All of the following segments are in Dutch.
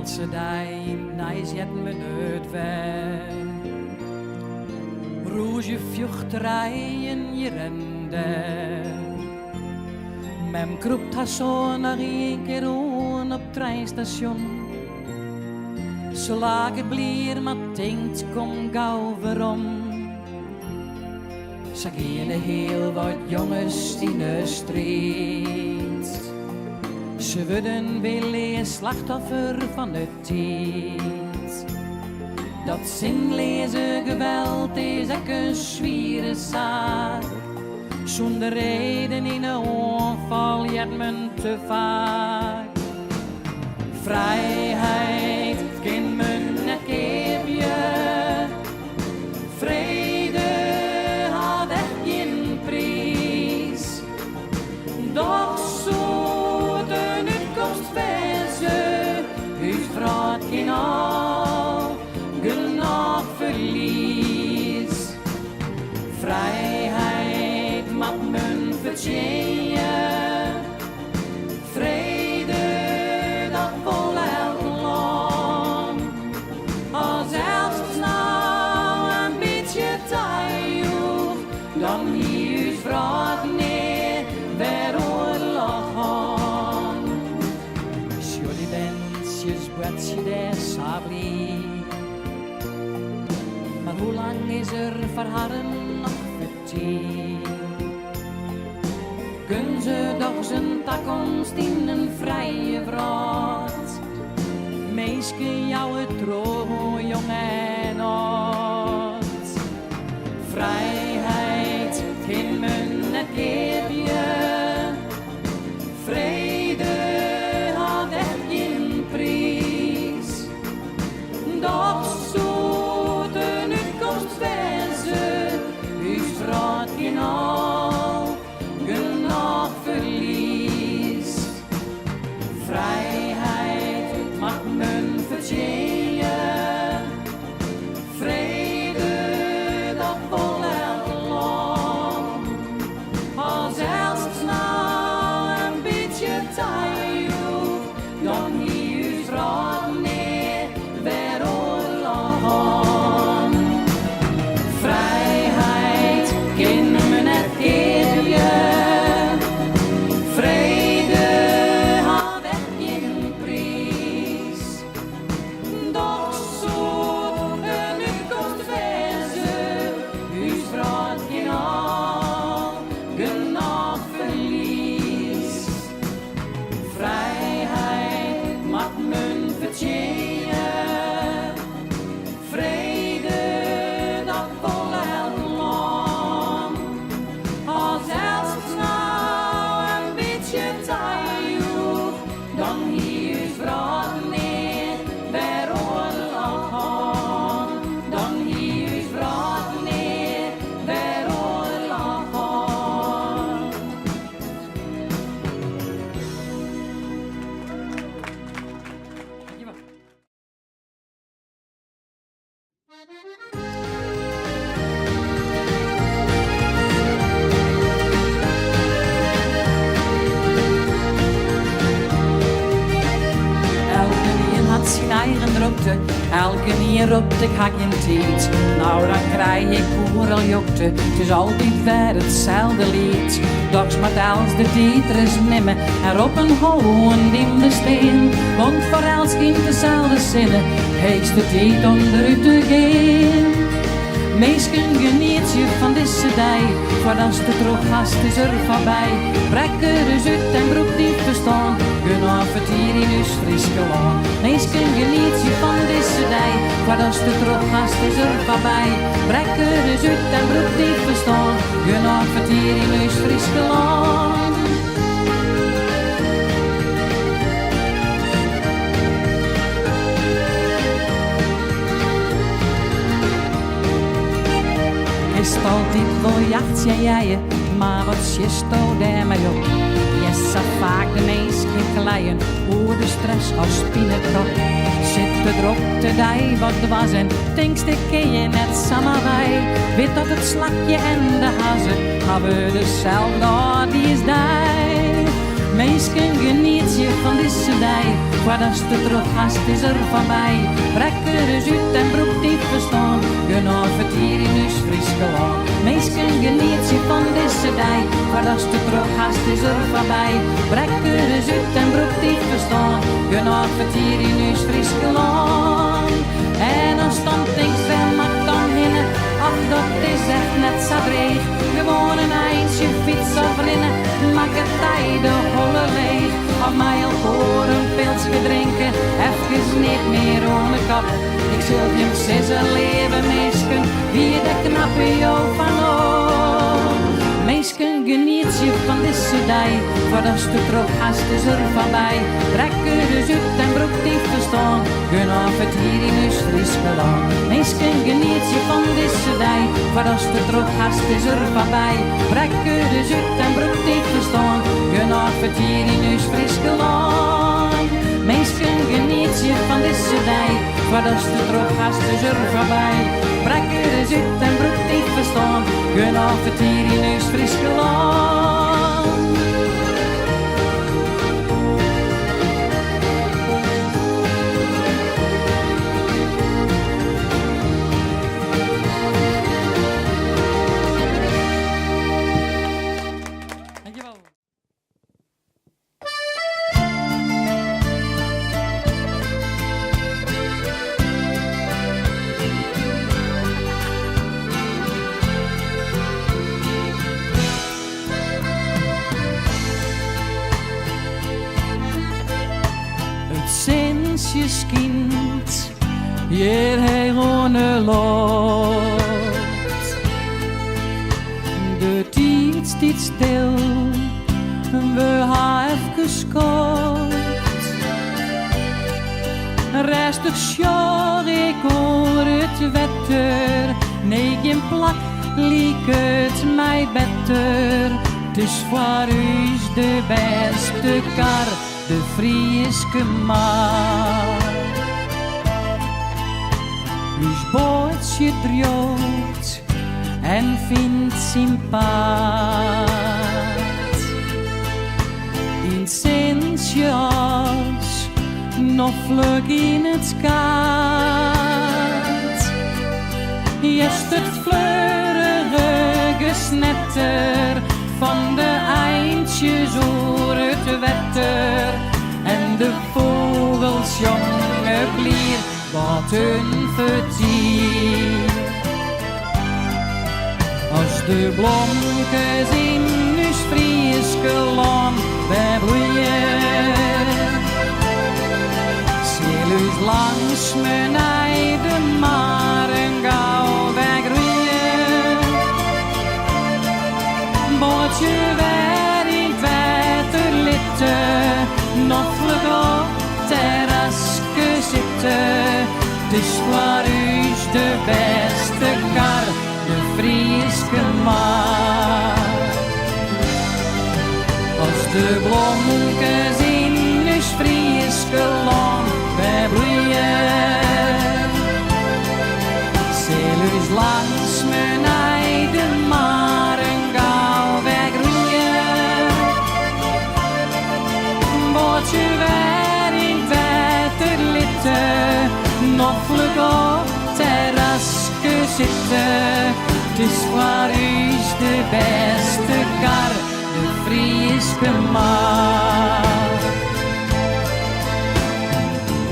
Valse dij, nijs jet me nooit weg. Roze vjuchterijen je rende. Mem kroept haar zo nog een keer op het treinstation. Ze lagen blier, maar denkt kom gauw waarom. Ze gaan heel wat jongens in de street. Ze worden wel een slachtoffer van de tijd. Dat zinloze geweld is ook een zware zaak. Zonder reden in een onval jet men te vaak. Vrijheid kan men net geven. Vrede had echt geen prijs. Doch zo de uitkomst wezen, uw vraat geen al genoeg verlies. Vrijheid mag men verdienen. Vrede dat vol elk land. Als zelfs nou een beetje tijd dan hier uw vraag niet weer oorlog aan. Jullie wensjes wordt je der sabrie. Maar hoe lang is er voor haar nog verdiend? Kun ze toch zijn toekomst in een vrije vraat? Meeske jou het trouw, jong en oud. Vrijheid kan men net geven. Vrede had echt geen prijs. Doch zo de uitkomst wezen, uw vraat geen al genoeg verlies. Vrijheid mag men verdienen. Vrede dat vol elk land. Als zelfs nou een beetje tijd dan hier uw vraag niet weer oorlog aan. Vrijheid kan men net geven. Vrede had echt geen prijs. Doch zo een uitkomst wezen, uw vraag geen al genoeg verlies. Vrijheid mag men verdienen. Vrede dat vol elk land. Als zelfs nou een beetje tijd dan hier uw vraag niet weer oorlog aan. Dan hier uw vraag niet weer oorlog aan. Elke een had zijn eigen drukte, elke een roept ik ha geen tijd. Nou dan krijg ik overal jokte, het is altijd weer hetzelfde lied. Doch smaakt als de tijd er is nimmer, er op een hoen in de steen. Want voor els geen dezelfde zinnen, heetst de tijd onderuit te gaan. Meesken geniet je van deze dag, voor als de drooggast is er voorbij. Brek er eens uit en broek die verstaan, genoeg het hier in ons Friese land. Meesken geniet je van deze dag, voor als de drooggast is er voorbij. Brek er eens uit en broek die verstaan, genoeg het hier in ons Friese land. Is het altijd wel jacht, jij, maar wat zit er daarmee op? Je zag vaak de meest kleien, hoe de stress als spinnekop. Zit er op de dij wat was en denkst ik ken je net samen wij. Weet dat het slakje en de hazen hebben dezelfde die is daar. Meisken geniet je van deze dij, wat als de terughast is er voorbij. Brekker is uit en broek niet verstaan, genoeg het hier in ons Friesland. Meisken geniet je van deze dij, wat als de terughast is er voorbij. Brekker is uit en broek niet verstaan, genoeg het hier in ons Friesland. En dan stond ik wel maar dan hinnen, ach dat is echt net zo dreig. Gewoon een eindje fiets of rinnen, maak het tijd de holle leeg. Of mij al voor een pilsje drinken, even niet meer ohne kap. Ik zul je zes leven meesken, wie de knappe jou van oor. Meesken geniet je van deze dij, voor als de terughast is er voorbij. Trekken dus uit en broek niet verstaan, genoeg het hier in ons Friesland. Meesken geniet je van deze dij, voor als de terughast is er voorbij. Trekken dus uit en broek niet verstaan, genoeg het hier in ons Friesland. Meesken geniet je van deze dij, voor als de terughast is er voorbij. Trekken dus uit en broek niet verstaan, genoeg het hier in ons Friesland. Sinds je kind hier heen loopt, de tijd stiet stil, we gaan even kort. Restig sjor ik hoor het wetter, nee geen plak liek het mij beter. Dus voor u de beste kar, de Frieske maar. Uw bootje droogt en vindt zijn paard. In sinds je als nog vlug in het skaat. Jest het fleurige gesnetter van de eindjes oer het wetter. En de vogels jonge blier, wat hun vertier. Als de bloemkes in ons Frieske land wij bloeien, zil ons langs mijn eide maren gauw weggroeien. Bootje weer in het water litten, nog vlug op terraske zitten. Dus voor u de beste kar, de Frieske maar. Als de bloemkes in ons Frieske land wij bloeien, zil ons langs mijn eide maren gauw weggroeien. Bootje weer in het water litten, nog vlug op terraske zitten. Dus voor u de beste kar, de Frieske maar.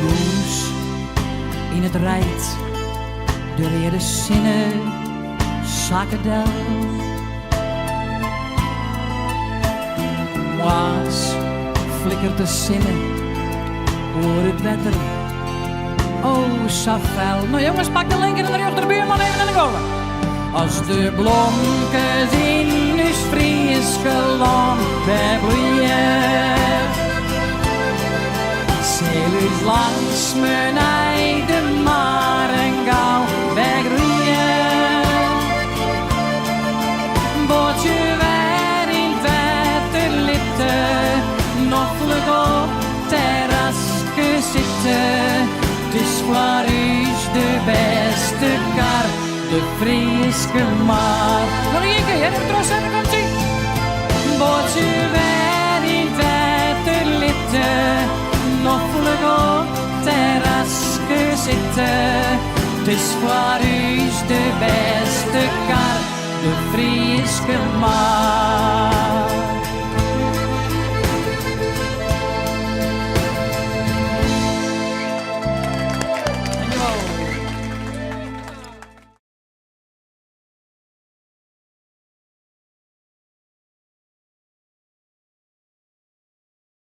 Loes in het rijdt, de rede zinnen, zakkedel. Waas flikkert de zinnen, hoor het wetter. Oh, Safel. Nou jongens, pak de linker en de rechter buurman even naar de golen. Als de bloemkes in ons Frieske land wij bloeien, zil ons langs mijn eide maren gauw weggroeien. Bootje weer in het water litten, nog vlug op terraske zitten. Dus voor u de beste kar, de Frieske maar. Nog een keer, hè? Trots en komt ie. Bootje weer in het zitten. Het is voor u de beste kar, de Frieske maar.